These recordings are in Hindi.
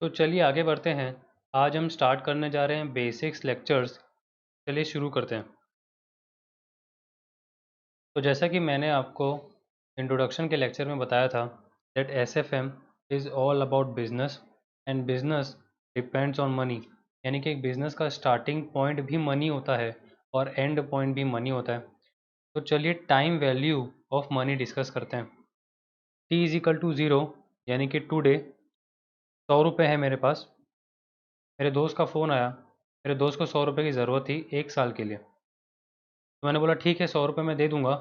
तो चलिए आगे बढ़ते हैं। आज हम स्टार्ट करने जा रहे हैं बेसिक्स लेक्चर्स। चलिए शुरू करते हैं। तो जैसा कि मैंने आपको इंट्रोडक्शन के लेक्चर में बताया था that SFM is all about business and business depends on money. यानी कि एक बिजनेस का स्टार्टिंग पॉइंट भी मनी होता है और एंड पॉइंट भी मनी होता है। तो चलिए time value of money discuss करते हैं। T is equal to zero, यानी कि टुडे 100 रुपये है मेरे पास। मेरे दोस्त का फ़ोन आया, मेरे दोस्त को 100 रुपये की ज़रूरत थी 1 साल के लिए। तो मैंने बोला ठीक है 100 रुपये मैं दे दूँगा,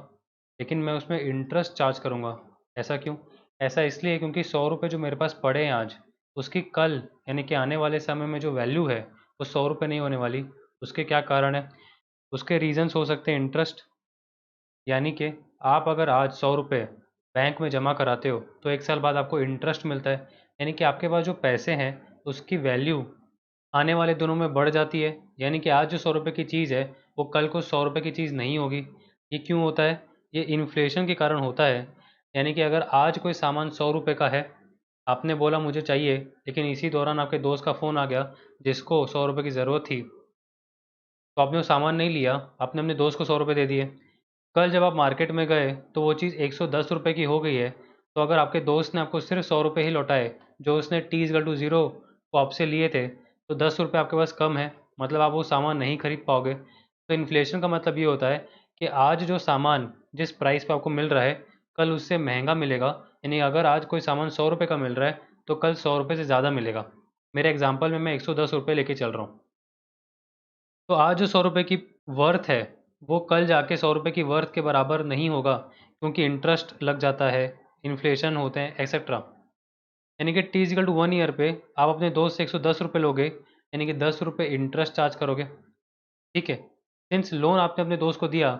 लेकिन मैं उसमें इंटरेस्ट चार्ज करूँगा। ऐसा क्यों? ऐसा इसलिए क्योंकि 100 रुपये जो मेरे पास पड़े हैं आज, उसकी कल यानी कि आने वाले समय में जो वैल्यू है वो 100 रुपये नहीं होने वाली। उसके क्या कारण है? उसके रीज़न्स हो सकते हैं इंटरेस्ट, यानी कि आप अगर आज 100 रुपये बैंक में जमा कराते हो तो 1 साल बाद आपको इंटरेस्ट मिलता है, यानी कि आपके पास जो पैसे हैं उसकी वैल्यू आने वाले दिनों में बढ़ जाती है। यानी कि आज जो 100 रुपये की चीज़ है वो कल को 100 रुपये की चीज़ नहीं होगी। ये क्यों होता है? ये इन्फ्लेशन के कारण होता है। यानी कि अगर आज कोई सामान 100 रुपये का है, आपने बोला मुझे चाहिए, लेकिन इसी दौरान आपके दोस्त का फ़ोन आ गया जिसको 100 रुपये की ज़रूरत थी, तो आपने वो सामान नहीं लिया, आपने अपने दोस्त को 100 रुपये दे दिए। कल जब आप मार्केट में गए तो वो चीज़ 110 रुपये की हो गई है। तो अगर आपके दोस्त ने आपको सिर्फ 100 रुपये ही लौटाए, जो उसने t is equal to zero को आपसे लिए थे, तो 10 रुपये आपके पास कम है, मतलब आप वो सामान नहीं खरीद पाओगे। तो इन्फ्लेशन का मतलब ये होता है कि आज जो सामान जिस प्राइस पे आपको मिल रहा है, कल उससे महंगा मिलेगा। यानी अगर आज कोई सामान 100 रुपये का मिल रहा है तो कल 100 रुपये से ज़्यादा मिलेगा। मेरे एग्जाम्पल में मैं 110 रुपये लेके चल रहा हूँ। तो आज जो 100 रुपये की वर्थ है वो कल जाके 100 रुपये की वर्थ के बराबर नहीं होगा, क्योंकि इंटरेस्ट लग जाता है, इन्फ्लेशन होते हैं एक्सेट्रा। यानी कि टी इजिकल टू 1 ईयर पे आप अपने दोस्त से 110 रुपये लोगे, यानी कि 10 रुपये इंटरेस्ट चार्ज करोगे। ठीक है, सिंस लोन आपने अपने दोस्त को दिया,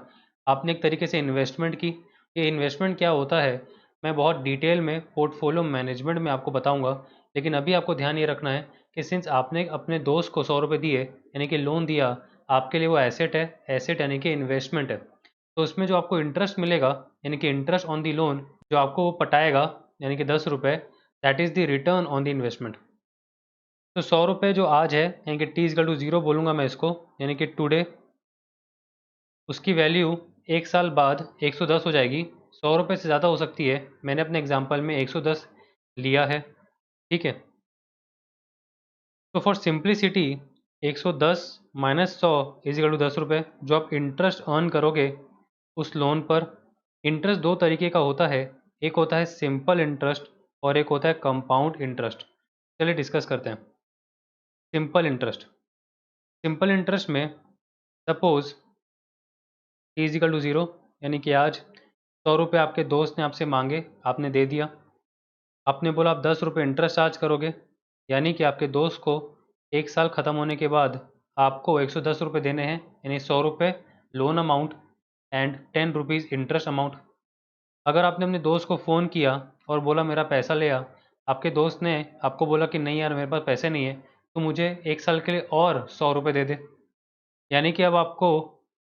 आपने एक तरीके से इन्वेस्टमेंट की। ये इन्वेस्टमेंट क्या होता है मैं बहुत डिटेल में पोर्टफोलियो मैनेजमेंट में आपको बताऊंगा, लेकिन अभी आपको ध्यान ये रखना है कि सिंस आपने अपने दोस्त को 100 रुपये दिए, यानी कि लोन दिया, आपके लिए वो एसेट है। एसेट यानी कि इन्वेस्टमेंट है। तो उसमें जो आपको इंटरेस्ट मिलेगा, यानी कि इंटरेस्ट ऑन दी लोन, जो आपको वो पटाएगा, यानी कि 10 रुपये, that is the return on the investment. तो 100 रुपये जो आज है, यानी कि टी इजकल टू ज़ीरो बोलूँगा मैं इसको, यानी कि टुडे, उसकी वैल्यू 1 साल बाद 110 हो जाएगी। 100 रुपये से ज़्यादा हो सकती है, मैंने अपने एग्जाम्पल में 110 लिया है। ठीक है, तो for simplicity 110 minus 100 is equal to 10 रुपये, जो आप इंटरेस्ट अर्न करोगे उस लोन पर। इंटरेस्ट दो तरीके का होता है, एक होता है सिंपल इंटरेस्ट और एक होता है कंपाउंड इंटरेस्ट। चलिए डिस्कस करते हैं सिंपल इंटरेस्ट। सिंपल इंटरेस्ट में suppose t is equal to zero, यानी कि आज 100 रुपये आपके दोस्त ने आपसे मांगे, आपने दे दिया। आपने बोला आप 10 रुपये इंटरेस्ट चार्ज करोगे, यानी कि आपके दोस्त को 1 साल ख़त्म होने के बाद आपको 110 रुपये देने हैं, यानी 100 रुपये loan amount and 10 rupees interest amount. अगर आपने अपने दोस्त को फ़ोन किया और बोला मेरा पैसा ले आ, आपके दोस्त ने आपको बोला कि नहीं यार मेरे पास पैसे नहीं है, तो मुझे 1 साल के लिए और 100 रुपये दे दे, यानी कि अब आपको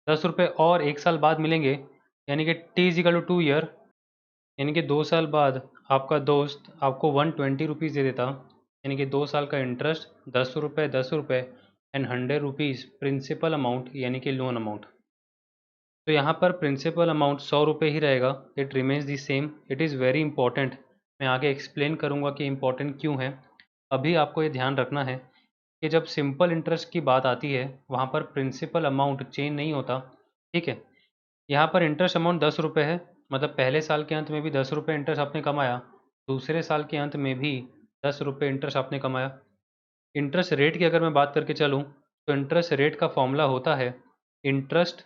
10 रुपये और 1 साल बाद मिलेंगे, यानी कि t is equal to 2 year, यानी कि 2 साल बाद आपका दोस्त आपको 120 रुपीज़ दे देता, यानी कि 2 साल का इंटरेस्ट 10 रुपये एंड 100 रुपीज़ प्रिंसिपल अमाउंट, यानी कि लोन अमाउंट। तो यहाँ पर प्रिंसिपल अमाउंट 100 रुपये ही रहेगा, it remains the same. It is very important, मैं आगे एक्सप्लेन करूँगा कि इम्पॉर्टेंट क्यों है। अभी आपको ये ध्यान रखना है कि जब सिंपल इंटरेस्ट की बात आती है वहाँ पर प्रिंसिपल अमाउंट चेंज नहीं होता। ठीक है, यहाँ पर इंटरेस्ट अमाउंट 10 रुपये है, मतलब पहले साल के अंत में भी 10 रुपये इंटरेस्ट आपने कमाया, दूसरे साल के अंत में भी 10 रुपये इंटरेस्ट आपने कमाया। इंटरेस्ट रेट की अगर मैं बात करके चलूँ तो इंटरेस्ट रेट का फॉर्मूला होता है इंटरेस्ट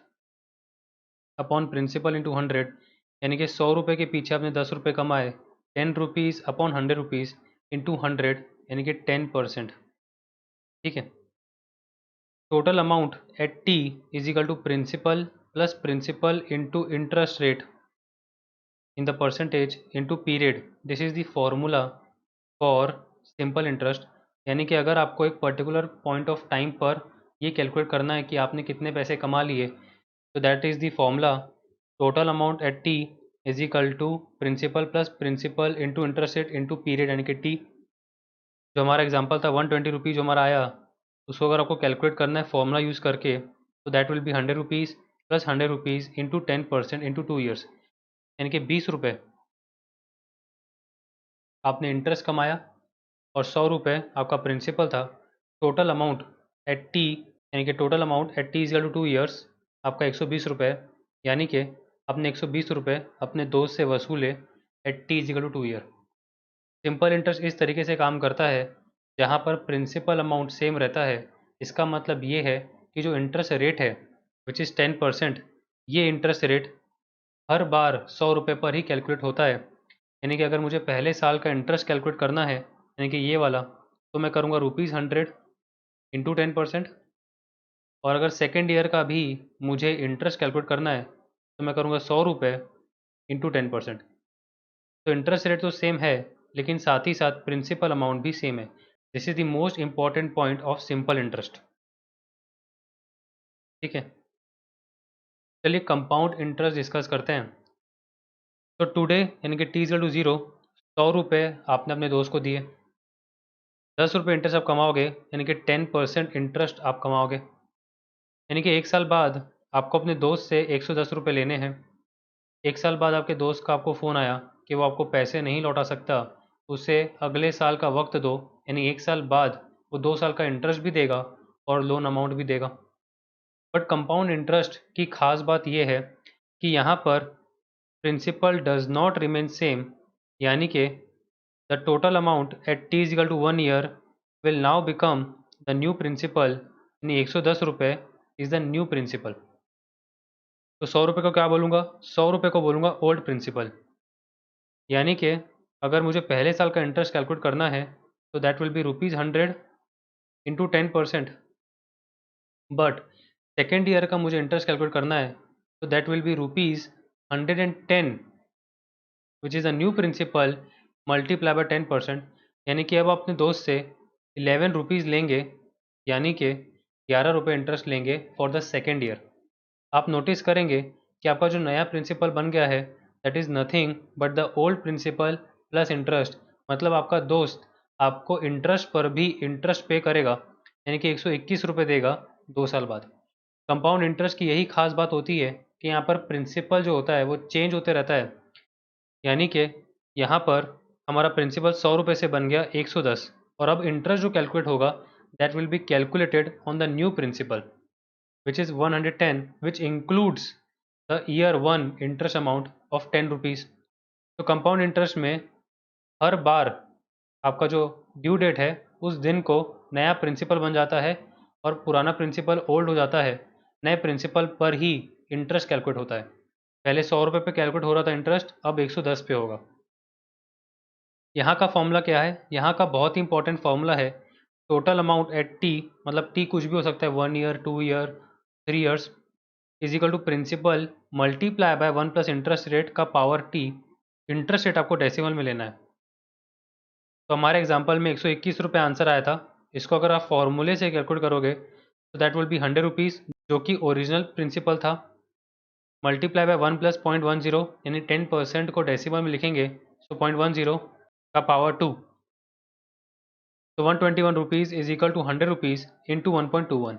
अपॉन प्रिंसिपल इंटू 100, यानी कि 100 रुपये के पीछे आपने 10 रुपये कमाए, 10 रुपीज़ अपॉन 100 रुपीज़ इंटू 100, यानी कि 10%। ठीक है, total amount at t is equal to principal plus principal into interest rate in the percentage into period. This is the formula for simple interest। यानी कि अगर आपको एक पर्टिकुलर पॉइंट ऑफ टाइम पर ये कैलकुलेट करना है कि आपने कितने पैसे कमा लिए, तो that is the formula total amount at t is equal to principal plus principal into interest rate into period, यानी कि टी। जो हमारा एग्जांपल था 120 रुपीज़ जो हमारा आया, उसको अगर आपको कैलकुलेट करना है फॉर्मूला यूज़ करके, तो that will be 100 rupees plus 100 rupees into 10% into 2 years, यानी कि 20 रुपये आपने इंटरेस्ट कमाया और 100 रुपये आपका प्रिंसिपल था। टोटल अमाउंट एट टी, यानी कि total amount at t is equal to 2 years आपका 120 रुपये, यानी कि आपने 120 रुपये अपने दोस्त से वसूले at t is equal to 2 year. Simple interest इस तरीके से काम करता है जहाँ पर प्रिंसिपल अमाउंट सेम रहता है। इसका मतलब ये है कि जो इंटरेस्ट रेट है विच इज़ 10%, ये इंटरेस्ट रेट हर बार 100 रुपये पर ही कैलकुलेट होता है। यानी कि अगर मुझे पहले साल का इंटरेस्ट कैलकुलेट करना है, यानी कि ये वाला, तो मैं करूँगा ₹100 इंटू 10%। और अगर सेकेंड ईयर का भी मुझे इंटरेस्ट कैलकुलेट करना है, तो मैं करूँगा 100 रुपये इंटू 10%। तो इंटरेस्ट रेट तो सेम है, लेकिन साथ ही साथ प्रिंसिपल अमाउंट भी सेम है। This is the most important point of simple interest. ठीक है, चलिए कंपाउंड इंटरेस्ट डिस्कस करते हैं। तो टुडे यानी कि टी इज़ टू 0, 100 रुपये आपने अपने दोस्त को दिए, 10 रुपये इंटरेस्ट आप कमाओगे, यानी कि 10% इंटरेस्ट आप कमाओगे। यानी कि एक साल बाद आपको अपने दोस्त से 110 रुपये लेने हैं। एक साल बाद आपके दोस्त का आपको फ़ोन आया कि वो आपको पैसे नहीं लौटा सकता, उसे अगले साल का वक्त दो, यानी एक साल बाद वो 2 साल का इंटरेस्ट भी देगा और लोन अमाउंट भी देगा। बट कंपाउंड इंटरेस्ट की खास बात यह है कि यहाँ पर principal does not remain same, यानी कि the total amount at t is equal to 1 year will now become the new principal, यानी 110 रुपये इज़ द न्यू प्रिंसिपल। तो 100 रुपये को क्या बोलूँगा? 100 रुपये को बोलूँगा ओल्ड प्रिंसिपल। यानी कि अगर मुझे पहले साल का इंटरेस्ट कैलकुलेट करना है, तो that will be ₹100 into 10%। But second year का मुझे इंटरेस्ट कैलकुलेट करना है, तो that will be ₹110, which is a new principal multiply by 10%। यानी कि अब अपने दोस्त से 11 रुपीज़ लेंगे, यानी कि 11 रुपये इंटरेस्ट लेंगे फॉर द सेकेंड ईयर। आप नोटिस करेंगे कि आपका जो नया प्रिंसिपल बन गया है, that is nothing but the old principal plus interest. मतलब आपका दोस्त आपको इंटरेस्ट पर भी इंटरेस्ट पे करेगा, यानी कि 121 रुपये देगा 2 साल बाद। कंपाउंड इंटरेस्ट की यही खास बात होती है कि यहाँ पर प्रिंसिपल जो होता है वो चेंज होते रहता है। यानी कि यहाँ पर हमारा प्रिंसिपल 100 रुपये से बन गया 110, और अब इंटरेस्ट जो कैलकुलेट होगा that will be calculated on the new principal which is 110, which includes the year 1 interest amount of 10 rupees। तो कंपाउंड इंटरेस्ट में हर बार आपका जो ड्यू डेट है उस दिन को नया प्रिंसिपल बन जाता है और पुराना प्रिंसिपल ओल्ड हो जाता है। नए प्रिंसिपल पर ही इंटरेस्ट कैलकुलेट होता है। पहले 100 रुपये पे कैलकुलेट हो रहा था इंटरेस्ट, अब 110 पे होगा। यहाँ का फॉर्मूला क्या है? यहाँ का बहुत ही इंपॉर्टेंट फॉर्मूला है टोटल अमाउंट एट टी, मतलब टी कुछ भी हो सकता है, 1 year, 2 year, 3 years, is equal to principal multiply by 1 plus interest rate का पावर टी। इंटरेस्ट रेट आपको डेसिमल में लेना है। तो हमारे एग्जांपल में 121 रुपये आंसर आया था। इसको अगर आप फॉर्मूले से कैलकुलेट करोगे तो दैट विल बी 100 रुपीज़, जो कि ओरिजिनल प्रिंसिपल था, मल्टीप्लाई बाय 1 प्लस 0.10, यानी 10% को डेसिमल में लिखेंगे तो 0.10 का पावर 2। तो 121 rupees is equal to 100 rupees into 1.21।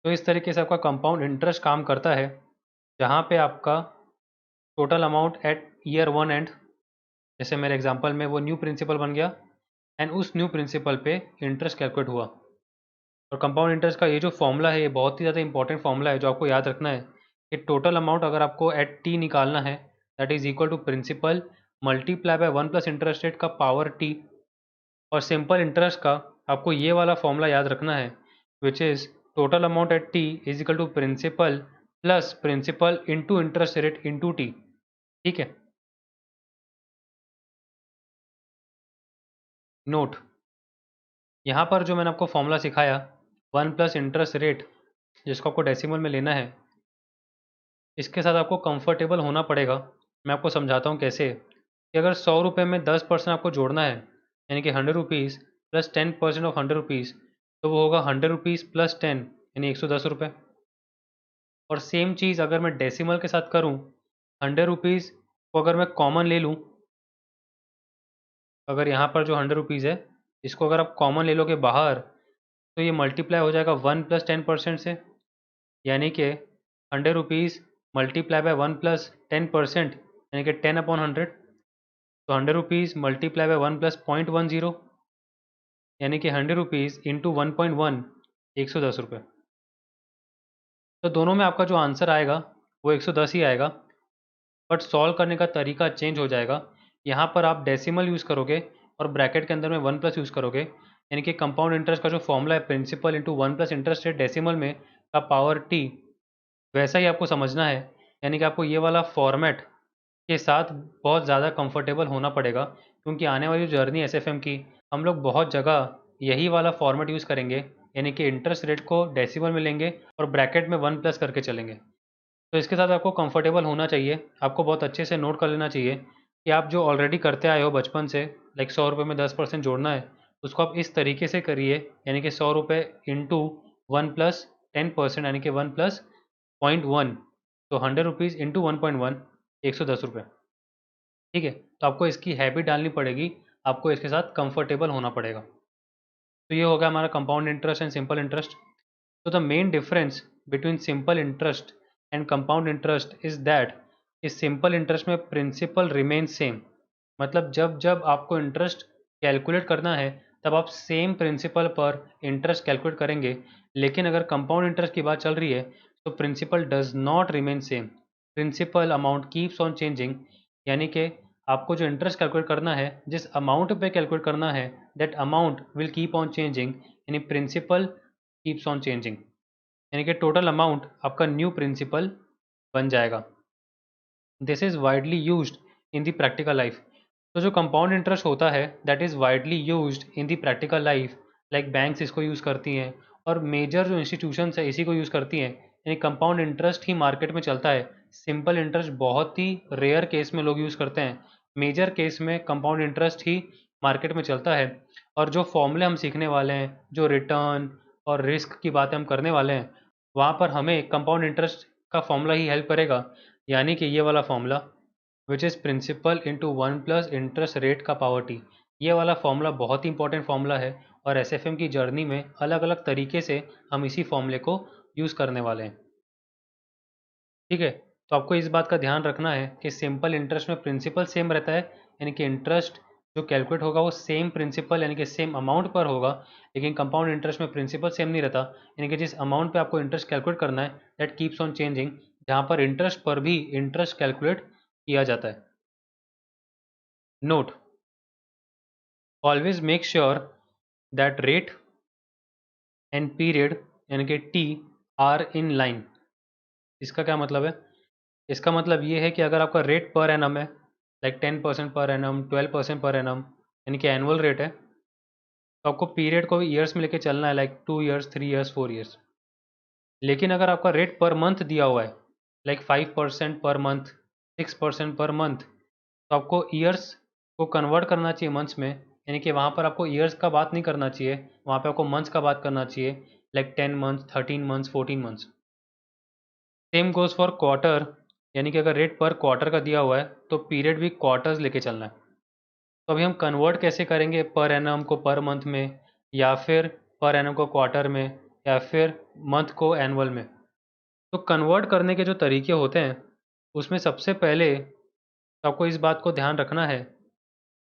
तो इस तरीके से आपका कंपाउंड इंटरेस्ट काम करता है, जहाँ पे आपका total amount eight year 1 and, जैसे मेरे एग्जांपल में वो न्यू प्रिंसिपल बन गया एंड उस न्यू प्रिंसिपल पे इंटरेस्ट कैलकुलेट हुआ। और कंपाउंड इंटरेस्ट का ये जो फॉर्मूला है ये बहुत ही ज़्यादा इंपॉर्टेंट फॉर्मूला है, जो आपको याद रखना है कि टोटल अमाउंट अगर आपको एट टी निकालना है, that is equal to principal multiply by 1 plus interest rate का पावर टी। और सिंपल इंटरेस्ट का आपको ये वाला फॉर्मूला याद रखना है, which is total amount at t is equal to principal plus principal into interest rate into t. ठीक है, नोट, यहाँ पर जो मैंने आपको फॉर्मूला सिखाया 1 प्लस इंटरेस्ट रेट, जिसको आपको डेसिमल में लेना है, इसके साथ आपको कंफर्टेबल होना पड़ेगा। मैं आपको समझाता हूँ कैसे। कि अगर 100 रुपये में 10% आपको जोड़ना है, यानी कि 100 रुपीज़ प्लस 10% ऑफ 100 रुपीज़, तो वो होगा 100 रुपीज़ प्लस 10, यानी 110 रुपये। और सेम चीज़ अगर मैं डेसिमल के साथ करूँ, 100 रुपीज़ को अगर मैं कॉमन ले लूँ अगर यहाँ पर जो 100 रुपीज़ है, इसको अगर आप कॉमन ले लोगे बाहर, तो ये मल्टीप्लाई हो जाएगा 1 + 10% से, यानी कि 100 रुपीज़ मल्टीप्लाई बाय 1 + 10%, यानी कि 10/100। तो 100 रुपीज़ मल्टीप्लाई बाय 1 + 0.10, यानी कि 100 रुपीज़ इंटू 1.1, 110 रुपये। तो दोनों में आपका जो आंसर आएगा वो 110 ही आएगा, बट सॉल्व करने का तरीका चेंज हो जाएगा। यहाँ पर आप डेसिमल यूज़ करोगे और ब्रैकेट के अंदर में 1+ यूज़ करोगे, यानी कि कंपाउंड इंटरेस्ट का जो फॉर्मूला है principal into 1 + interest rate decimal में का पावर टी, वैसा ही आपको समझना है। यानी कि आपको ये वाला फॉर्मेट के साथ बहुत ज़्यादा कंफर्टेबल होना पड़ेगा, क्योंकि आने वाली जर्नी एसएफएम की हम लोग बहुत जगह यही वाला फॉर्मेट यूज़ करेंगे, यानी कि इंटरेस्ट रेट को डेसिमल में लेंगे और ब्रैकेट में 1+ करके चलेंगे। तो इसके साथ आपको कंफर्टेबल होना चाहिए, आपको बहुत अच्छे से नोट कर लेना चाहिए कि आप जो ऑलरेडी करते आए हो बचपन से, लाइक 100 रुपये में 10% जोड़ना है, उसको आप इस तरीके से करिए, यानी कि 100 रुपये इंटू 1 + 10%, यानी कि 1 + 0.1, तो 100 रुपीज़ इंटू 1.1, 110 रुपये। ठीक है, तो आपको इसकी हैबिट डालनी पड़ेगी, आपको इसके साथ कंफर्टेबल होना पड़ेगा। तो ये हो गया हमारा compound interest and simple interest. तो the main difference between simple interest and compound interest is that इस सिंपल इंटरेस्ट में प्रिंसिपल रिमेन सेम, मतलब जब जब आपको इंटरेस्ट कैलकुलेट करना है तब आप सेम प्रिंसिपल पर इंटरेस्ट कैलकुलेट करेंगे। लेकिन अगर कंपाउंड इंटरेस्ट की बात चल रही है तो principal does not remain same, principal amount keeps on changing, यानी कि आपको जो इंटरेस्ट कैलकुलेट करना है, जिस अमाउंट पे कैलकुलेट करना है, that amount will keep on changing, यानी प्रिंसिपल कीप्स ऑन चेंजिंग, यानी कि टोटल अमाउंट आपका न्यू प्रिंसिपल बन जाएगा। This is widely used in the practical life. तो जो कंपाउंड इंटरेस्ट होता है that is widely used in the practical life, like banks इसको यूज़ करती हैं और मेजर जो इंस्टीट्यूशंस है इसी को यूज़ करती हैं, यानी कंपाउंड इंटरेस्ट ही मार्केट में चलता है। सिंपल इंटरेस्ट बहुत ही रेयर केस में लोग यूज़ करते हैं, मेजर केस में कंपाउंड इंटरेस्ट ही मार्केट में चलता है। और जो फॉर्मूले हम सीखने वाले हैं, जो रिटर्न और रिस्क की बातें हम करने वाले हैं, वहाँ पर हमें कंपाउंड इंटरेस्ट का फॉर्मूला ही हेल्प करेगा, यानी कि ये वाला formula which is principal into 1 + interest rate का पावर टी। ये वाला फॉर्मूला बहुत ही इंपॉर्टेंट फॉर्मूला है और एसएफएम की जर्नी में अलग अलग तरीके से हम इसी फॉर्मूले को यूज़ करने वाले हैं। ठीक है, तो आपको इस बात का ध्यान रखना है कि सिंपल इंटरेस्ट में प्रिंसिपल सेम रहता है, यानी कि इंटरेस्ट जो कैलकुलेट होगा वो सेम प्रिंसिपल यानी कि सेम अमाउंट पर होगा। लेकिन कंपाउंड इंटरेस्ट में प्रिंसिपल सेम नहीं रहता, यानी कि जिस अमाउंट पे आपको इंटरेस्ट कैलकुलेट करना है दैट कीप्स ऑन चेंजिंग, जहाँ पर इंटरेस्ट पर भी इंटरेस्ट कैलकुलेट किया जाता है। Note, always make sure that rate and period यानी कि टी आर इन लाइन। इसका क्या मतलब है? इसका मतलब ये है कि अगर आपका रेट पर एनम है, like 10% per annum, 12% per annum, यानी कि एनुअल रेट है, तो आपको पीरियड को भी ईयर्स में लेके चलना है, लाइक 2 ईयर्स, 3 ईयर्स, 4 ईयर्स। लेकिन अगर आपका रेट पर मंथ दिया हुआ है, like 5% per month, 6% per month, तो आपको ईयर्स को कन्वर्ट करना चाहिए मंथ्स में, यानी कि वहाँ पर आपको ईयर्स का बात नहीं करना चाहिए, वहाँ पे आपको मंथ्स का बात करना चाहिए, like 10 months, 13 months, 14 months. Same goes for quarter, यानी कि अगर रेट पर क्वार्टर का दिया हुआ है तो पीरियड भी क्वार्टर्स लेके चलना है। तो अभी हम कन्वर्ट कैसे करेंगे पर एनम को पर मंथ में, या फिर पर एनम को क्वार्टर में, या फिर मंथ को एनुअल में? तो कन्वर्ट करने के जो तरीके होते हैं उसमें सबसे पहले तो आपको इस बात को ध्यान रखना है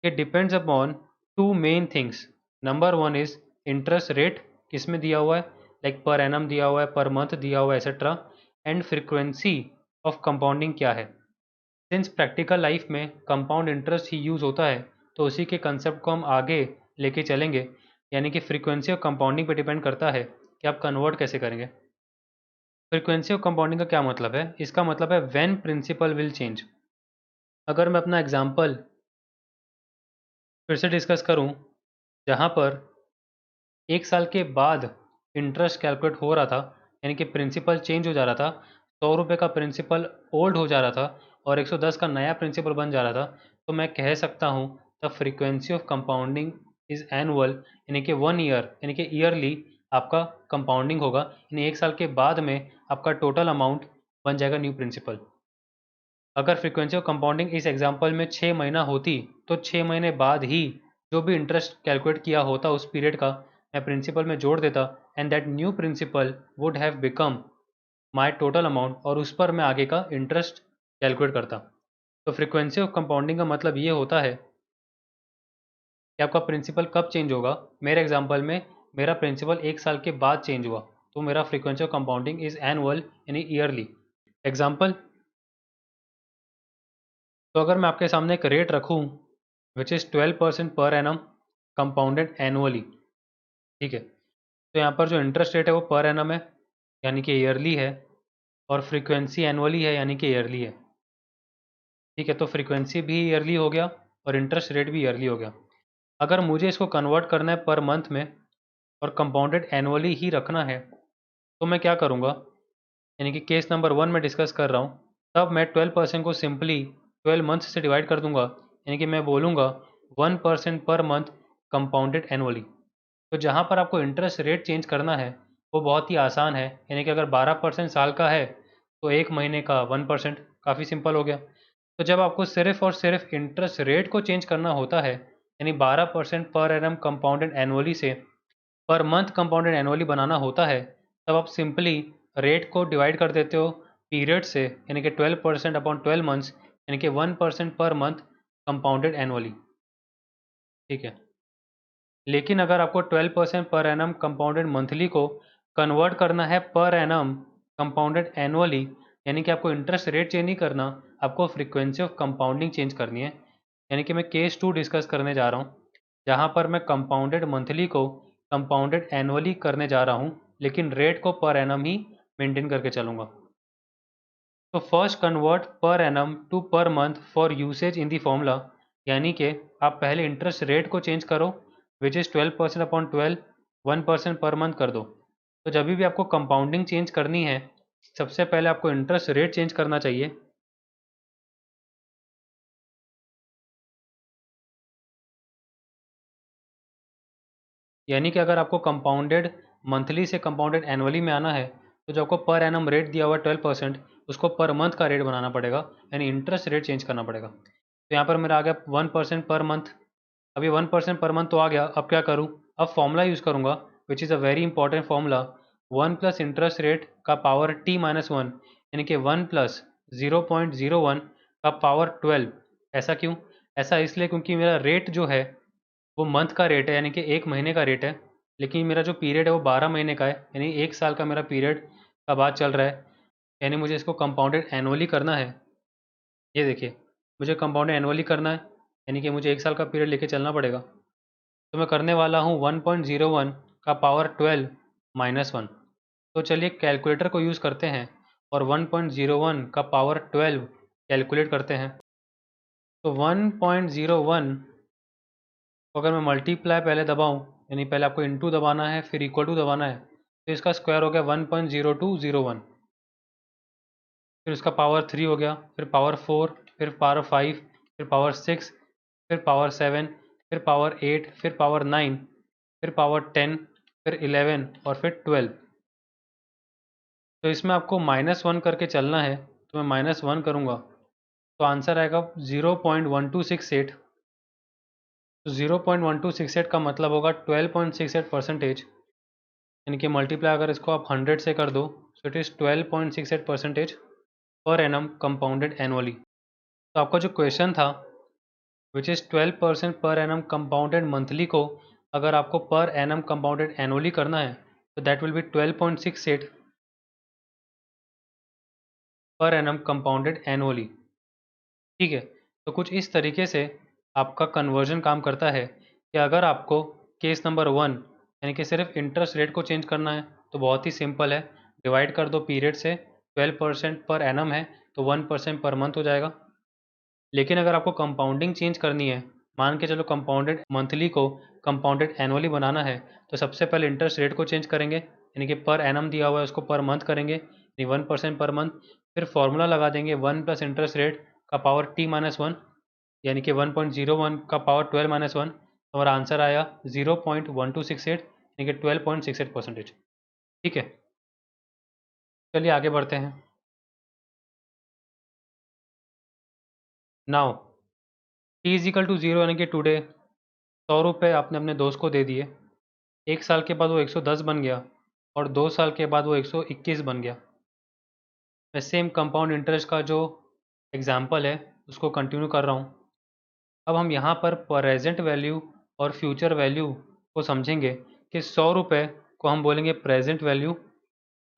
कि depends upon two main things. Number one is interest rate, किस में दिया हुआ है, लाइक पर एनम दिया हुआ है, पर मंथ दिया हुआ है, etcetera, and frequency of compounding क्या है। सिंस प्रैक्टिकल लाइफ में कंपाउंड इंटरेस्ट ही यूज़ होता है तो उसी के कंसेप्ट को हम आगे लेके चलेंगे, यानी कि फ्रीक्वेंसी ऑफ कंपाउंडिंग पे डिपेंड करता है कि आप कन्वर्ट कैसे करेंगे। फ्रीक्वेंसी ऑफ कंपाउंडिंग का क्या मतलब है? इसका मतलब है व्हेन प्रिंसिपल विल चेंज। अगर मैं अपना एग्जांपल फिर से डिस्कस करूं, जहां पर 1 साल के बाद इंटरेस्ट कैलकुलेट हो रहा था, यानी कि प्रिंसिपल चेंज हो जा रहा था, 100 रुपये का प्रिंसिपल ओल्ड हो जा रहा था और 110 का नया प्रिंसिपल बन जा रहा था, तो मैं कह सकता हूँ the frequency of compounding is annual, यानी कि 1 ईयर, यानी कि ईयरली आपका कंपाउंडिंग होगा, यानी 1 साल के बाद में आपका टोटल अमाउंट बन जाएगा न्यू प्रिंसिपल। अगर फ्रीक्वेंसी ऑफ कंपाउंडिंग इस एग्जांपल में 6 महीना होती तो 6 महीने बाद ही जो भी इंटरेस्ट कैलकुलेट किया होता उस पीरियड का मैं प्रिंसिपल में जोड़ देता and that new principal would have become my total amount और उस पर मैं आगे का इंटरेस्ट कैलकुलेट करता। तो फ्रीक्वेंसी ऑफ कंपाउंडिंग का मतलब ये होता है कि आपका प्रिंसिपल कब चेंज होगा। मेरे एग्जांपल में मेरा प्रिंसिपल 1 साल के बाद चेंज हुआ तो मेरा frequency of compounding is annual यानी ईयरली। एग्जाम्पल, तो अगर मैं आपके सामने एक रेट रखूं which is 12% per annum compounded annually, ठीक है, तो यहाँ पर जो इंटरेस्ट रेट है वो पर एनम है यानी कि ईयरली है और फ्रीक्वेंसी एनुअली है यानी कि ईयरली है, ठीक है। तो फ्रीक्वेंसी भी ईयरली हो गया और इंटरेस्ट रेट भी ईयरली हो गया। अगर मुझे इसको कन्वर्ट करना है पर मंथ में और कंपाउंडेड एनुअली ही रखना है तो मैं क्या करूँगा, यानी कि केस नंबर 1 में डिस्कस कर रहा हूँ, तब मैं 12% को सिंपली 12 मंथ से डिवाइड कर दूंगा, यानी कि मैं बोलूँगा 1% पर मंथ कंपाउंडेड एनुअली। तो जहाँ पर आपको इंटरेस्ट रेट चेंज करना है वो बहुत ही आसान है, यानी कि अगर 12% साल का है तो एक महीने का 1%, काफ़ी सिंपल हो गया। तो जब आपको सिर्फ और सिर्फ इंटरेस्ट रेट को चेंज करना होता है, यानी 12% पर एनम कंपाउंडेड एनुअली से पर मंथ कंपाउंडेड एनुअली बनाना होता है, तब आप सिंपली रेट को डिवाइड कर देते हो पीरियड से, यानी कि 12% अपॉन 12 मंथ्स, यानी कि 1% पर मंथ कंपाउंडेड एनुअली, ठीक है। लेकिन अगर आपको 12% पर एनम कंपाउंडेड मंथली को कन्वर्ट करना है पर एनम कंपाउंडेड एनुअली, यानी कि आपको इंटरेस्ट रेट चेंज नहीं करना, आपको फ्रीक्वेंसी ऑफ कंपाउंडिंग चेंज करनी है। यानी कि मैं केस 2 डिस्कस करने जा रहा हूँ जहाँ पर मैं कंपाउंडेड मंथली को कंपाउंडेड एनुअली करने जा रहा हूँ, लेकिन रेट को पर एनम ही मेंटेन करके चलूँगा। तो first convert per annum to per month for usage in the formula, यानी कि आप पहले इंटरेस्ट रेट को चेंज करो which is 12% upon 12, 1% per month कर दो। तो जब भी आपको कंपाउंडिंग चेंज करनी है सबसे पहले आपको इंटरेस्ट रेट चेंज करना चाहिए। यानी कि अगर आपको कंपाउंडेड मंथली से कंपाउंडेड एनुअली में आना है तो जो आपको पर एनम रेट दिया हुआ 12% उसको पर मंथ का रेट बनाना पड़ेगा, यानी इंटरेस्ट रेट चेंज करना पड़ेगा। तो यहाँ पर मेरा आ गया 1% पर मंथ। अभी 1% पर मंथ तो आ गया, अब क्या करूँ, अब फॉर्मूला यूज़ करूँगा विच is a very important formula, 1 plus interest rate का पावर t-1, यानी कि 1 प्लस 0.01 का पावर 12। ऐसा क्यों? ऐसा इसलिए क्योंकि मेरा रेट जो है वो मंथ का रेट है, यानी कि एक महीने का रेट है, लेकिन मेरा जो पीरियड है वो 12 महीने का है, यानी 1 साल का मेरा पीरियड का बात चल रहा है, यानी मुझे इसको कंपाउंडेड एनुअली करना है। ये देखिए, मुझे कंपाउंडेड एनुअली करना है यानी कि मुझे 1 साल का पीरियड लेके चलना पड़ेगा। तो मैं करने वाला हूँ 1.01 का पावर 12 माइनस 1। तो चलिए कैलकुलेटर को यूज़ करते हैं और 1.01 का पावर 12 कैलकुलेट करते हैं। तो 1.01 को अगर मैं मल्टीप्लाई पहले दबाऊँ, यानी पहले आपको इंटू दबाना है फिर इक्वल टू दबाना है, तो इसका स्क्वायर हो गया 1.0201, फिर उसका पावर 3 हो गया, फिर पावर 4, फिर पावर 5, फिर पावर 6, फिर पावर 7, फिर पावर 8, फिर पावर 9, फिर पावर 10, फिर 11 और फिर 12। तो इसमें आपको -1 करके चलना है, तो मैं -1 करूँगा तो आंसर आएगा 0.1268। तो 0.1268 का मतलब होगा 12.68%, यानी कि मल्टीप्लाई अगर इसको आप 100 से कर दो सो इट इज़ 12.68% पर एनम कंपाउंडेड एनुअली। तो आपका जो क्वेश्चन था which is 12% per annum compounded monthly को अगर आपको पर एनम कंपाउंडेड एनुअली करना है तो दैट विल बी 12.68 पर एनम कंपाउंडेड एनुअली, ठीक है। तो कुछ इस तरीके से आपका कन्वर्जन काम करता है कि अगर आपको केस नंबर 1 यानी कि सिर्फ इंटरेस्ट रेट को चेंज करना है तो बहुत ही सिंपल है, डिवाइड कर दो पीरियड से, 12% पर एनम है तो 1% पर मंथ हो जाएगा। लेकिन अगर आपको कंपाउंडिंग चेंज करनी है, मान के चलो कंपाउंडेड मंथली को कंपाउंडेड एनुअली बनाना है, तो सबसे पहले इंटरेस्ट रेट को चेंज करेंगे, यानी कि पर एनम दिया हुआ है उसको पर मंथ करेंगे, यानी 1% पर मंथ। फिर फॉर्मूला लगा देंगे 1 प्लस इंटरेस्ट रेट का पावर t-1, यानी कि 1.01 का पावर 12-1, हमारा आंसर आया 0.1268, यानी कि 12.68%, ठीक है। चलिए आगे बढ़ते हैं। Now t is equal to zero यानी कि टुडे 100 रुपये आपने अपने दोस्त को दे दिए, 1 साल के बाद वो 110 बन गया और 2 साल के बाद वो 121 बन गया। मैं सेम कंपाउंड इंटरेस्ट का जो एग्जाम्पल है उसको कंटिन्यू कर रहा हूँ। अब हम यहाँ पर प्रेजेंट वैल्यू और फ्यूचर वैल्यू को समझेंगे कि 100 रुपये को हम बोलेंगे प्रेजेंट वैल्यू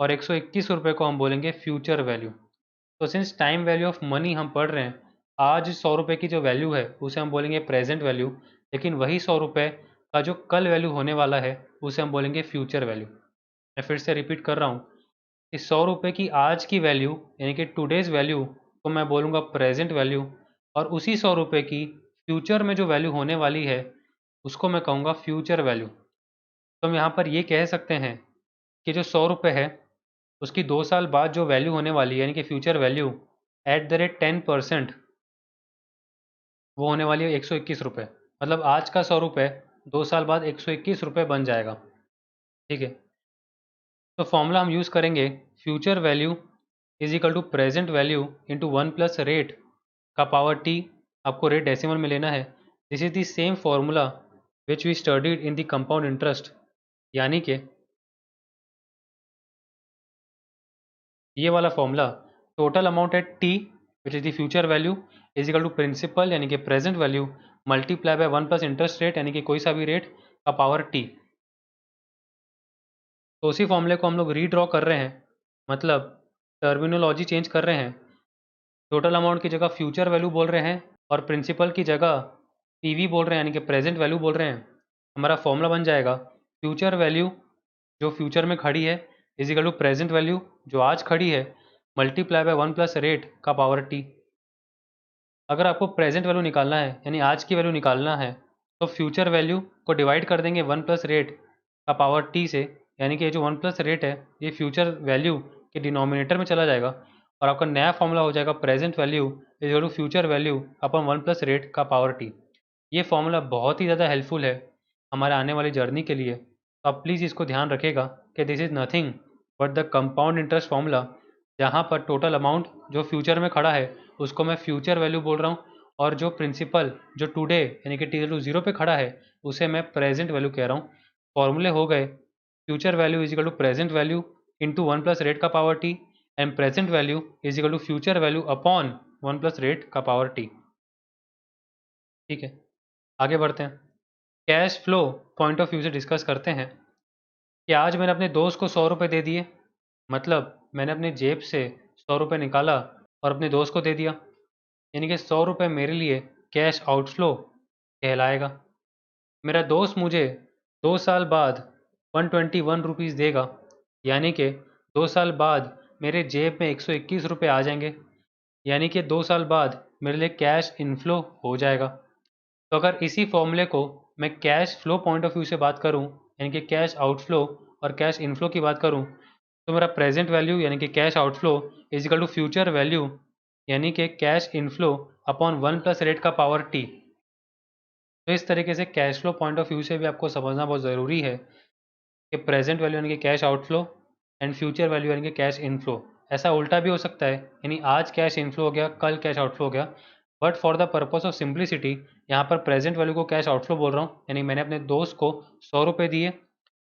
और 121 रुपये को हम बोलेंगे फ्यूचर वैल्यू। तो since time value of money हम पढ़ रहे हैं, आज 100 रुपये की जो वैल्यू है उसे हम बोलेंगे प्रेजेंट वैल्यू, लेकिन वही 100 रुपये का जो कल वैल्यू होने वाला है उसे हम बोलेंगे फ्यूचर वैल्यू। मैं फिर से रिपीट कर रहा हूँ कि 100 रुपये की आज की वैल्यू यानी कि टुडेज़ वैल्यू को मैं बोलूँगा प्रेजेंट वैल्यू, और उसी 100 रुपये की फ्यूचर में जो वैल्यू होने वाली है उसको मैं कहूँगा फ्यूचर वैल्यू। तो हम यहाँ पर ये कह सकते हैं कि जो 100 रुपये है उसकी 2 साल बाद जो वैल्यू होने वाली है यानी कि future value at the rate 10% वो होने वाली है 121 रुपये। मतलब आज का 100 रुपये 2 साल बाद 121 रुपये बन जाएगा। ठीक है, तो फॉर्मूला हम यूज़ करेंगे future value is equal to present value into 1 + rate का पावर टी। आपको रेट डेसिमल में लेना है। This is the same formula which we studied in the compound interest, यानी कि ये वाला formula total amount at t which is the future value is equal to principal यानी कि present value multiply by 1 + interest rate यानी कि कोई सा भी रेट का पावर टी। तो उसी फॉर्मूले को हम लोग रीड्रॉ कर रहे हैं, मतलब टर्मिनोलॉजी चेंज कर रहे हैं। टोटल अमाउंट की जगह फ्यूचर वैल्यू बोल रहे हैं और प्रिंसिपल की जगह पीवी बोल रहे हैं यानी कि प्रेजेंट वैल्यू बोल रहे हैं। हमारा फॉर्मूला बन जाएगा फ्यूचर वैल्यू जो फ्यूचर में खड़ी है is equal to present value जो आज खड़ी है मल्टीप्लाई बाय 1 + रेट का पावर टी। अगर आपको प्रेजेंट वैल्यू निकालना है यानी आज की वैल्यू निकालना है तो फ्यूचर वैल्यू को डिवाइड कर देंगे 1 + रेट का पावर टी से, यानी कि ये जो 1 + रेट है ये फ्यूचर वैल्यू के डिनोमिनेटर में चला जाएगा और आपका नया फॉर्मूला हो जाएगा present value is equal to future value upon 1 + rate का पावर टी। ये फॉर्मूला बहुत ही ज़्यादा हेल्पफुल है हमारे आने वाली जर्नी के लिए, तो आप प्लीज़ इसको ध्यान रखिएगा कि this is nothing but the compound interest formula, जहाँ पर टोटल अमाउंट जो फ्यूचर में खड़ा है उसको मैं फ्यूचर वैल्यू बोल रहा हूँ और जो प्रिंसिपल जो टुडे यानी कि टी टू जीरो पे खड़ा है उसे मैं प्रेजेंट वैल्यू कह रहा हूँ। फॉर्मूले हो गए future value is equal to present value into 1 + rate का power T and present value is equal to future value upon 1 + rate का पावर टी। ठीक है, आगे बढ़ते हैं। Cash flow point of view से डिस्कस करते हैं कि आज मैंने अपने दोस्त को 100 रुपये दे दिए, मतलब मैंने अपनी जेब से 100 रुपये निकाला और अपने दोस्त को दे दिया, यानी कि 100 रुपये मेरे लिए कैश आउटफ्लो कहलाएगा। मेरा दोस्त मुझे 2 साल बाद 121 रुपीज़ देगा, यानी कि 2 साल बाद मेरे जेब में 121 रुपये आ जाएंगे, यानी कि 2 साल बाद मेरे लिए कैश इनफ्लो हो जाएगा। तो अगर इसी फॉर्मूले को मैं cash flow point of view से बात करूं यानी कि कैश आउटफ्लो और कैश इनफ्लो की बात करूं, तो मेरा प्रेजेंट वैल्यू यानी कि cash outflow is equal to future value यानी कि कैश इनफ्लो अपॉन 1 + रेट का पावर टी। तो इस तरीके से cash flow point of view से भी आपको समझना बहुत ज़रूरी है कि प्रेजेंट वैल्यू यानी कि cash outflow and future value यानी कि कैश इनफ्लो। ऐसा उल्टा भी हो सकता है, यानी आज कैश इनफ्लो हो गया कल कैश आउटफ्लो हो गया, but for the purpose of simplicity यहाँ पर प्रेजेंट वैल्यू को कैश आउटफ्लो बोल रहा हूँ, यानी मैंने अपने दोस्त को 100 रुपये दिए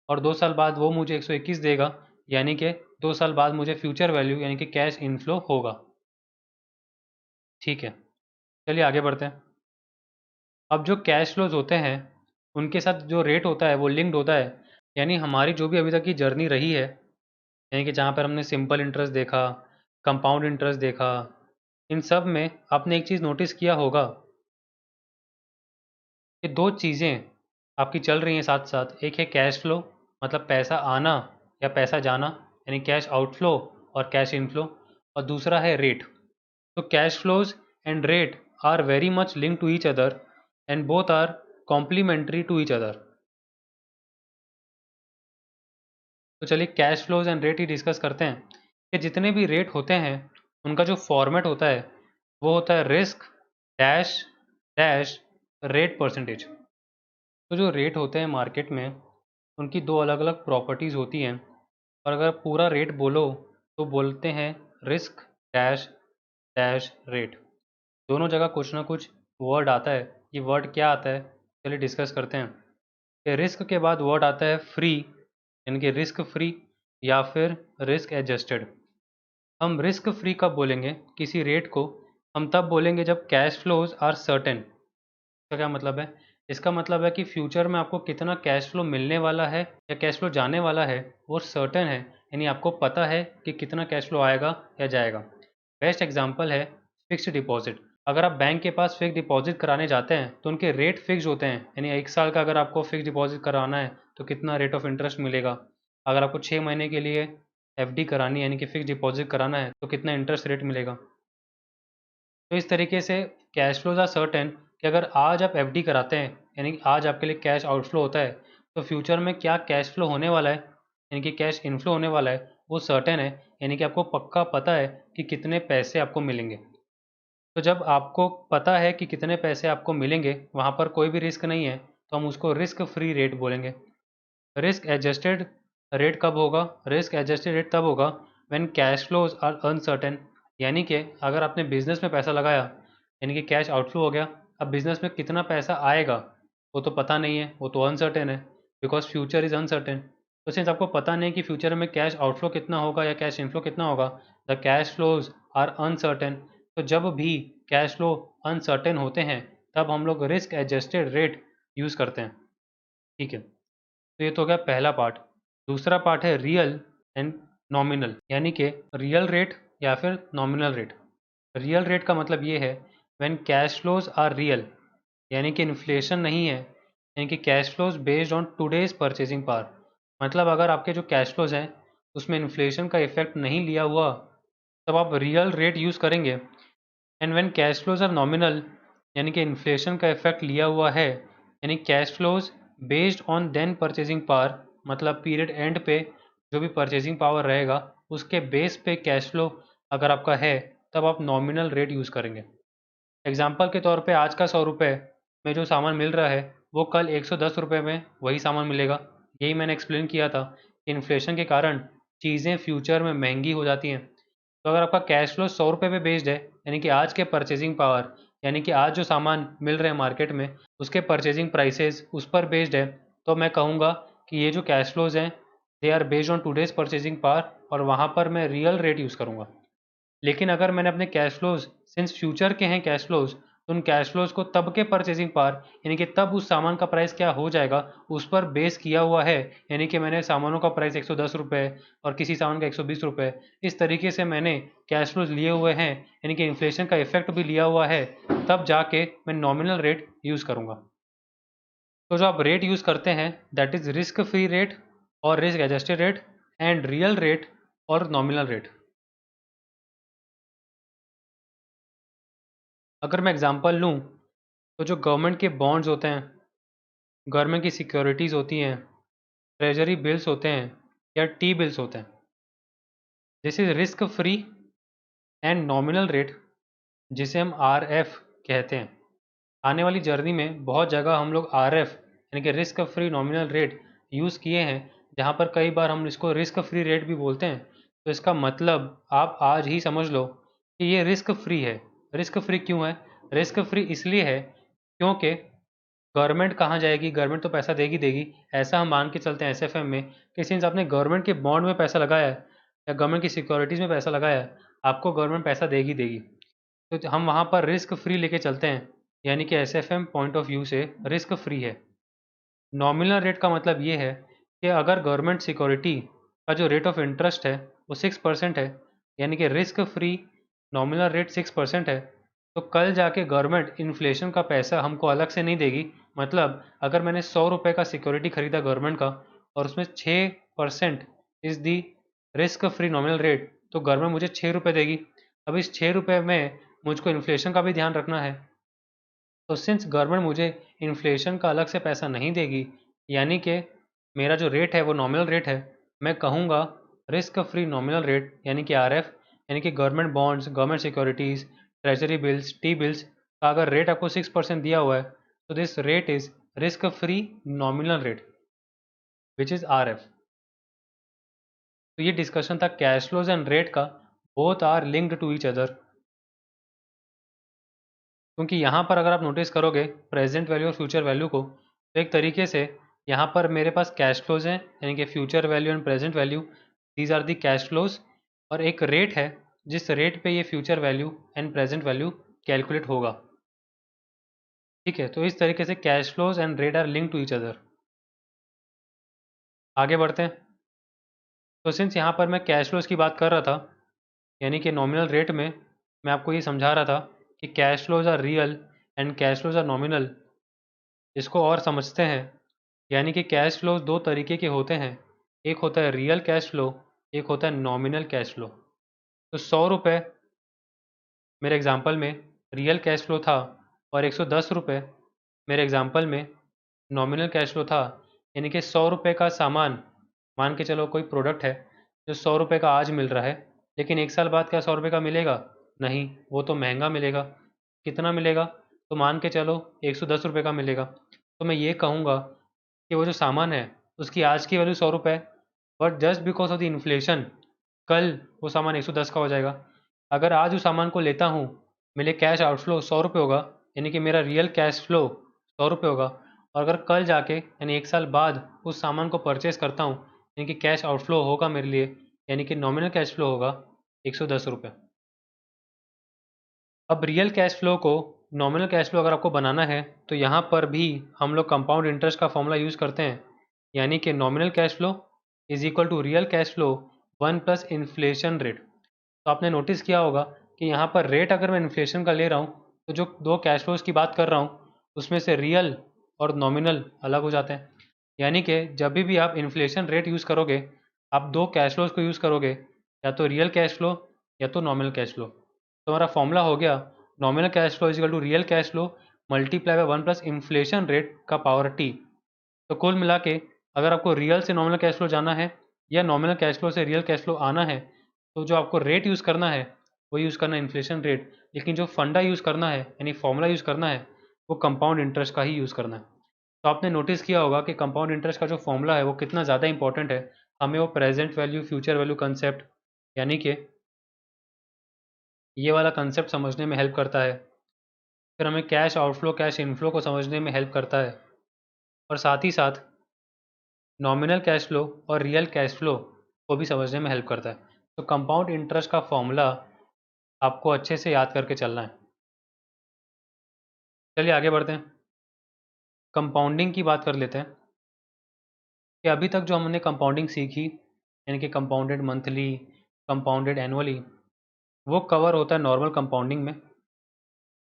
और 2 साल बाद वो मुझे 121 देगा, यानी कि 2 साल बाद मुझे फ्यूचर वैल्यू यानी कि कैश इनफ्लो होगा। ठीक है, चलिए आगे बढ़ते हैं। अब जो कैश फ्लोज होते हैं उनके साथ जो रेट होता है वो लिंक्ड होता है, यानी हमारी जो भी अभी तक की जर्नी रही है, यानी कि जहाँ पर हमने सिंपल इंटरेस्ट देखा, कंपाउंड इंटरेस्ट देखा, इन सब में आपने एक चीज़ नोटिस किया होगा कि दो चीज़ें आपकी चल रही हैं साथ साथ। एक है कैश फ्लो मतलब पैसा आना या पैसा जाना यानी कैश आउटफ्लो और कैश इनफ्लो, और दूसरा है रेट। तो cash flows and rate are very much link to each other and both are complementary to each other. तो चलिए कैश फ्लोज एंड रेट ही डिस्कस करते हैं कि जितने भी रेट होते हैं उनका जो फॉर्मेट होता है वो होता है risk dash dash rate percentage. तो जो रेट होते हैं मार्केट में उनकी दो अलग अलग प्रॉपर्टीज़ होती हैं, और अगर पूरा रेट बोलो तो बोलते हैं रिस्क डैश डैश रेट। दोनों जगह कुछ ना कुछ वर्ड आता है। ये वर्ड क्या आता है, चलिए डिस्कस करते हैं। कि रिस्क के बाद वर्ड आता है फ्री, यानी कि रिस्क फ्री या फिर रिस्क एडजस्टेड। हम रिस्क फ्री कब बोलेंगे किसी रेट को? हम तब बोलेंगे जब कैश फ्लोज आर सर्टेन। इसका क्या मतलब है? इसका मतलब है कि फ्यूचर में आपको कितना कैश फ्लो मिलने वाला है या कैश फ्लो जाने वाला है वो सर्टेन है, यानी आपको पता है कि कितना कैश फ्लो आएगा या जाएगा। बेस्ट एग्जांपल है फिक्स्ड डिपॉजिट। अगर आप बैंक के पास फिक्स डिपॉजिट कराने जाते हैं तो उनके रेट फिक्स होते हैं, यानी 1 साल का अगर आपको फिक्स डिपॉजिट कराना है तो कितना रेट ऑफ इंटरेस्ट मिलेगा। अगर आपको 6 महीने के लिए एफडी करानी है यानी कि फिक्स डिपॉजिट कराना है तो कितना इंटरेस्ट रेट मिलेगा। तो इस तरीके से कैश फ्लोज आर सर्टेन कि अगर आज आप एफडी कराते हैं यानी कि आज आपके लिए कैश आउटफ्लो होता है तो फ्यूचर में क्या कैश फ्लो होने वाला है यानी कि कैश इनफ्लो होने वाला है वो सर्टेन है, यानी कि आपको पक्का पता है कि कितने पैसे आपको मिलेंगे। तो जब आपको पता है कि कितने पैसे आपको मिलेंगे वहाँ पर कोई भी रिस्क नहीं है तो हम उसको रिस्क फ्री रेट बोलेंगे। रिस्क एडजस्टेड रेट कब होगा? रिस्क एडजस्टेड रेट तब होगा when cash flows are uncertain, यानी कि अगर आपने बिजनेस में पैसा लगाया यानी कि कैश आउटफ्लो हो गया, अब बिजनेस में कितना पैसा आएगा वो तो पता नहीं है, वो तो अनसर्टेन है, बिकॉज फ्यूचर इज अनसर्टेन। तो सिंस आपको पता नहीं कि फ्यूचर में कैश आउटफ्लो कितना होगा या कैश इनफ्लो कितना होगा, the cash flows are uncertain. तो जब भी कैश फ्लो अनसर्टेन होते हैं तब हम लोग रिस्क एडजस्टेड रेट यूज़ करते हैं। ठीक है, तो ये तो हो गया पहला पार्ट। दूसरा पार्ट है रियल एंड नॉमिनल, यानी कि रियल रेट या फिर नॉमिनल रेट। रियल रेट का मतलब ये है when cash flows are real, यानी कि इन्फ्लेशन नहीं है, यानी कि cash flows based on today's purchasing power. मतलब अगर आपके जो कैश फ्लोज हैं उसमें इन्फ्लेशन का इफेक्ट नहीं लिया हुआ तब आप रियल रेट यूज़ करेंगे। And when cash flows are nominal, यानी कि इन्फ्लेशन का इफेक्ट लिया हुआ है, यानी cash flows based on then purchasing power, मतलब पीरियड एंड पे जो भी परचेजिंग पावर रहेगा उसके बेस पे कैश फ्लो अगर आपका है तब आप नॉमिनल रेट यूज़ करेंगे। एग्जाम्पल के तौर पे आज का 100 रुपये में जो सामान मिल रहा है वो कल 110 रुपये में वही सामान मिलेगा। यही मैंने एक्सप्लेन किया था कि इन्फ्लेशन के कारण चीज़ें फ्यूचर में महंगी हो जाती हैं। तो अगर आपका कैश फ्लो 100 रुपये पे बेस्ड है, यानी कि आज के परचेजिंग पावर, यानी कि आज जो सामान मिल रहे हैं मार्केट में उसके परचेजिंग प्राइसेस उस पर बेस्ड है, तो मैं कहूँगा कि ये जो कैश फ्लोज हैं they are based on today's purchasing power और वहाँ पर मैं रियल रेट यूज़ करूँगा। लेकिन अगर मैंने अपने कैश फ्लोज सिंस फ्यूचर के हैं कैश फ्लोज, तो उन कैश फ्लोज को तब के परचेजिंग पावर यानी कि तब उस सामान का प्राइस क्या हो जाएगा उस पर बेस किया हुआ है, यानी कि मैंने सामानों का प्राइस 110 रुपये और किसी सामान का 120 रुपये, इस तरीके से मैंने कैश फ्लोज लिए हुए हैं, यानी कि इन्फ्लेशन का इफेक्ट भी लिया हुआ है, तब जाके मैं नॉमिनल रेट यूज़ करूँगा। तो जो आप रेट यूज़ करते हैं that is risk free rate और risk adjusted rate and real rate और नॉमिनल रेट। अगर मैं एग्जांपल लूँ तो जो गवर्नमेंट के बॉन्ड्स होते हैं, गवर्नमेंट की सिक्योरिटीज़ होती हैं, ट्रेजरी बिल्स होते हैं या टी बिल्स होते हैं, this is risk free and nominal rate जिसे हम आर एफ कहते हैं। आने वाली जर्नी में बहुत जगह हम लोग आर एफ यानी कि risk free nominal rate use किए हैं, जहाँ पर कई बार हम इसको रिस्क फ्री रेट भी बोलते हैं। तो इसका मतलब आप आज ही समझ लो कि ये रिस्क फ्री है। रिस्क फ्री क्यों है? रिस्क फ्री इसलिए है क्योंकि गवर्नमेंट कहाँ जाएगी, गवर्नमेंट तो पैसा देगी देगी, ऐसा हम मान के चलते हैं एसएफएम में कि सिंस आपने गवर्नमेंट के बॉन्ड में पैसा लगाया है या गवर्नमेंट की सिक्योरिटीज़ में पैसा लगाया है आपको गवर्नमेंट पैसा देगी देगी। तो हम वहाँ पर रिस्क फ्री लेके चलते हैं, यानी कि एसएफएम पॉइंट ऑफ व्यू से रिस्क फ्री है। नॉमिनल रेट का मतलब ये है कि अगर गवर्नमेंट सिक्योरिटी का जो रेट ऑफ इंटरेस्ट है वो 6% है, यानी कि रिस्क फ्री नॉमिनल रेट 6% है, तो कल जाके गवर्नमेंट इन्फ्लेशन का पैसा हमको अलग से नहीं देगी। मतलब अगर मैंने 100 रुपये का सिक्योरिटी खरीदा गवर्नमेंट का और उसमें 6% is the risk free nominal rate, तो गवर्नमेंट मुझे 6 रुपये देगी। अब इस 6 रुपये में मुझको इन्फ्लेशन का भी ध्यान रखना है, तो सिंस गवर्नमेंट मुझे इन्फ्लेशन का अलग से पैसा नहीं देगी, यानी कि मेरा जो रेट है वो नॉमिनल रेट है, मैं कहूँगा रिस्क फ्री नॉमिनल रेट यानी कि आरएफ, यानी कि government bonds, government securities, treasury bills, T bills का अगर रेट आपको 6% दिया हुआ है तो this rate is risk free nominal rate which is RF. तो ये डिस्कशन था कैश फ्लोज एंड रेट का, both are linked to each other. क्योंकि यहाँ पर अगर आप नोटिस करोगे प्रेजेंट वैल्यू और फ्यूचर वैल्यू को, तो एक तरीके से यहाँ पर मेरे पास कैश फ्लोज हैं, यानी कि future value and present value, these are the cash flows, और एक रेट है जिस रेट पे ये future value and present value calculate होगा। ठीक है, तो इस तरीके से cash flows and rate are link to each other. आगे बढ़ते हैं। तो सिंस यहाँ पर मैं कैश फ्लोज की बात कर रहा था, यानी कि नॉमिनल रेट में मैं आपको ये समझा रहा था कि cash flows are real and cash flows are nominal. इसको और समझते हैं, यानी कि कैश फ्लोज दो तरीके के होते हैं, एक होता है रियल कैश फ्लो, एक होता है नॉमिनल कैश फ्लो। तो 100 रुपये मेरे एग्जाम्पल में रियल कैश फ्लो था और 110 रुपये मेरे एग्जाम्पल में नॉमिनल कैश फ्लो था। यानी कि 100 रुपये का सामान, मान के चलो कोई प्रोडक्ट है जो 100 रुपये का आज मिल रहा है, लेकिन एक साल बाद क्या 100 रुपये का मिलेगा? नहीं, वो तो महंगा मिलेगा। कितना मिलेगा? तो मान के चलो 110 रुपये का मिलेगा। तो मैं ये कहूँगा कि वो जो सामान है उसकी आज की वैल्यू 100 रुपये, but just because of the inflation कल वो सामान 110 का हो जाएगा। अगर आज उस सामान को लेता हूँ, मेरे कैश आउटफ्लो 100 रुपये होगा, यानी कि मेरा रियल कैश फ्लो 100 रुपये होगा। और अगर कल जाके यानी एक साल बाद उस सामान को परचेस करता हूँ, यानी कि कैश आउटफ्लो होगा मेरे लिए, यानी कि नॉमिनल कैश फ्लो होगा 110 रुपये। अब रियल कैश फ्लो को नॉमिनल कैश फ्लो अगर आपको बनाना है तो यहाँ पर भी हम लोग कंपाउंड इंटरेस्ट का फॉर्मूला यूज़ करते हैं, यानी कि nominal cash flow is equal to real cash flow 1 plus inflation rate. तो आपने नोटिस किया होगा कि यहाँ पर रेट अगर मैं इन्फ्लेशन का ले रहा हूँ तो जो दो कैश फ्लोज की बात कर रहा हूँ उसमें से रियल और नॉमिनल अलग हो जाते हैं। यानी कि जब भी आप इन्फ्लेशन रेट यूज़ करोगे, आप दो कैश फ्लोज को यूज़ करोगे, या तो रियल कैश फ्लो या तो नॉमिनल कैश फ्लो। तो हमारा फॉर्मूला हो गया nominal cash flow is equal to real cash flow multiply by 1 plus inflation rate का पावर टी। तो कुल मिला के अगर आपको रियल से नॉमिनल कैश फ्लो जाना है या नॉमिनल कैश फ्लो से रियल कैश फ्लो आना है, तो जो आपको रेट यूज़ करना है वो यूज़ करना है इन्फ्लेशन रेट, लेकिन जो फंडा यूज़ करना है यानी फॉर्मूला यूज़ करना है वो कंपाउंड इंटरेस्ट का ही यूज़ करना है। तो आपने नोटिस किया होगा कि कंपाउंड इंटरेस्ट का जो फॉर्मूला है वो कितना ज़्यादा इंपॉर्टेंट है। हमें वो present value future value concept, यानी कि ये वाला कंसेप्ट समझने में हेल्प करता है। फिर हमें कैश आउटफ्लो कैश इनफ्लो को समझने में हेल्प करता है, और साथ ही साथ नॉमिनल कैश फ्लो और रियल कैश फ्लो को भी समझने में हेल्प करता है। तो कंपाउंड इंटरेस्ट का फॉर्मूला आपको अच्छे से याद करके चलना है। चलिए आगे बढ़ते हैं, कंपाउंडिंग की बात कर लेते हैं कि अभी तक जो हमने कंपाउंडिंग सीखी, यानी कि कंपाउंडेड मंथली, कंपाउंडेड एनुअली, वो कवर होता है नॉर्मल कंपाउंडिंग में।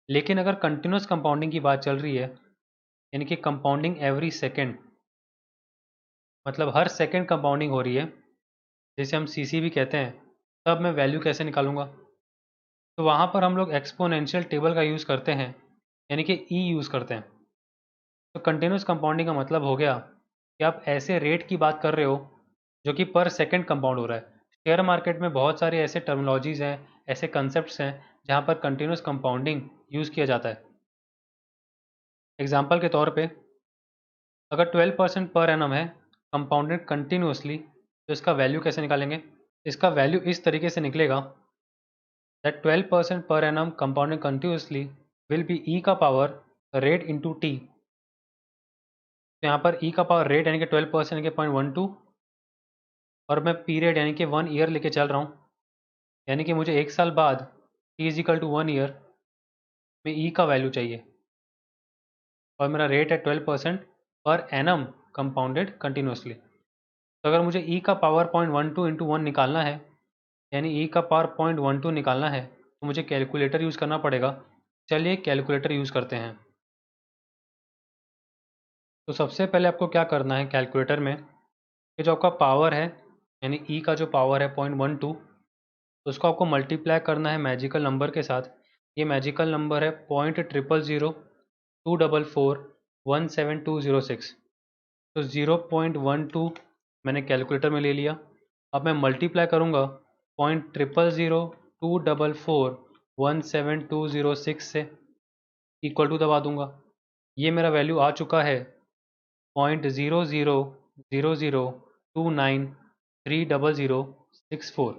लेकिन अगर कंटिन्यूस कंपाउंडिंग की बात चल रही है, यानी कि कंपाउंडिंग एवरी सेकेंड, मतलब हर सेकेंड कंपाउंडिंग हो रही है, जिसे हम सीसी भी कहते हैं, तब मैं वैल्यू कैसे निकालूंगा? तो वहाँ पर हम लोग एक्सपोनेंशियल टेबल का यूज़ करते हैं, यानी कि ई यूज़ करते हैं। तो कंटिन्यूस कंपाउंडिंग का मतलब हो गया कि आप ऐसे रेट की बात कर रहे हो जो कि पर सेकंड कंपाउंड हो रहा है। शेयर मार्केट में बहुत सारे ऐसे टर्मिनोलॉजीज हैं, ऐसे कंसेप्ट्स हैं जहाँ पर कंटिन्यूस कंपाउंडिंग यूज़ किया जाता है। एग्जाम्पल के तौर पे अगर 12% पर एनम है कंपाउंडेड कंटिन्यूसली, तो इसका वैल्यू कैसे निकालेंगे? इसका वैल्यू इस तरीके से निकलेगा that 12% per annum compounded continuously will be e का पावर रेट इंटू टी। तो यहाँ पर ई का पावर रेट यानी कि 12% यानी कि 0.12, और मैं पीरियड यानी कि 1 ईयर लेके चल रहा हूँ, यानी कि मुझे एक साल बाद t is equal to 1 year में ई का वैल्यू चाहिए, और मेरा रेट है 12% पर एनम कंपाउंडेड कंटिन्यूसली। तो अगर मुझे ई का पावर 0.12 इंटू 1 निकालना है, यानी ई का पावर 0.12 निकालना है, तो मुझे कैलकुलेटर यूज़ करना पड़ेगा। चलिए कैलकुलेटर यूज़ करते हैं। तो सबसे पहले आपको क्या करना है कैलकुलेटर में, कि जो आपका पावर है यानी ई का जो पावर है 0.12, तो उसको आपको मल्टीप्लाई करना है मैजिकल नंबर के साथ। ये मैजिकल नंबर है 0.00024417206। तो 0.12 मैंने कैलकुलेटर में ले लिया। अब मैं मल्टीप्लाई करूँगा 0.00024417206 से, इक्वल टू दबा दूंगा। ये मेरा वैल्यू आ चुका है 0.000293064।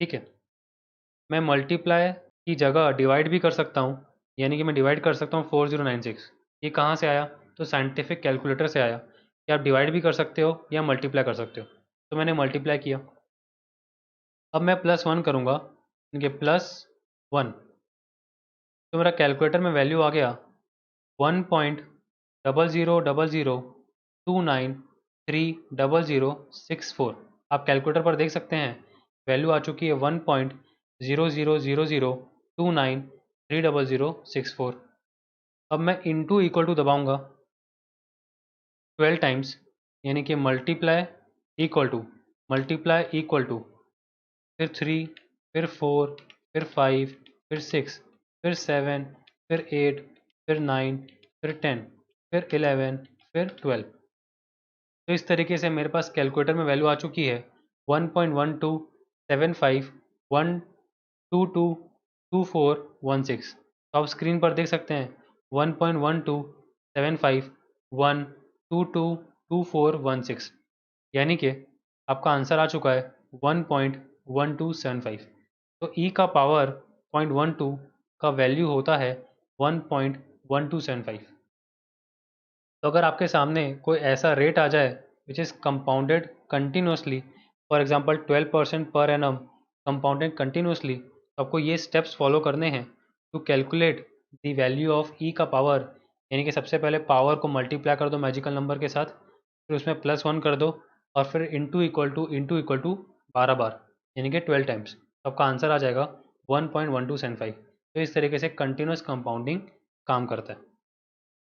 ठीक है, मैं मल्टीप्लाई की जगह डिवाइड भी कर सकता हूँ, यानी कि मैं डिवाइड कर सकता हूँ 4096। ये कहाँ से आया? तो साइंटिफिक कैलकुलेटर से आया कि आप डिवाइड भी कर सकते हो या मल्टीप्लाई कर सकते हो। तो मैंने मल्टीप्लाई किया। अब मैं +1 करूँगा, यानी कि +1। तो मेरा कैलकुलेटर में वैल्यू आ गया 1.000029300064। आप कैलकुलेटर पर देख सकते हैं वैल्यू आ चुकी है 1.000029300064। अब मैं इंटू इक्वल टू दबाऊंगा 12 टाइम्स, यानी कि मल्टीप्लाई इक्वल टू फिर 3, फिर 4, फिर 5, फिर 6, फिर 7, फिर 8, फिर 9, फिर 10, फिर 11, फिर 12। तो इस तरीके से मेरे पास कैलकुलेटर में वैल्यू आ चुकी है 1.127512222416। तो आप स्क्रीन पर देख सकते हैं 1.127512222416, यानी कि आपका आंसर आ चुका है 1.1275। तो ई का पावर 0.12 का वैल्यू होता है 1.1275। तो अगर आपके सामने कोई ऐसा रेट आ जाए which is compounded continuously, for example 12% per annum compounded continuously, तो आपको ये स्टेप्स फॉलो करने हैं to calculate the value of E का पावर। यानी कि सबसे पहले पावर को मल्टीप्लाई कर दो मैजिकल नंबर के साथ, फिर उसमें +1 कर दो और फिर इंटू इक्वल टू 12 बार, यानी कि 12 टाइम्स। तो आपका आंसर आ जाएगा 1.1275। तो इस तरीके से कंटिन्यूस कंपाउंडिंग काम करता है।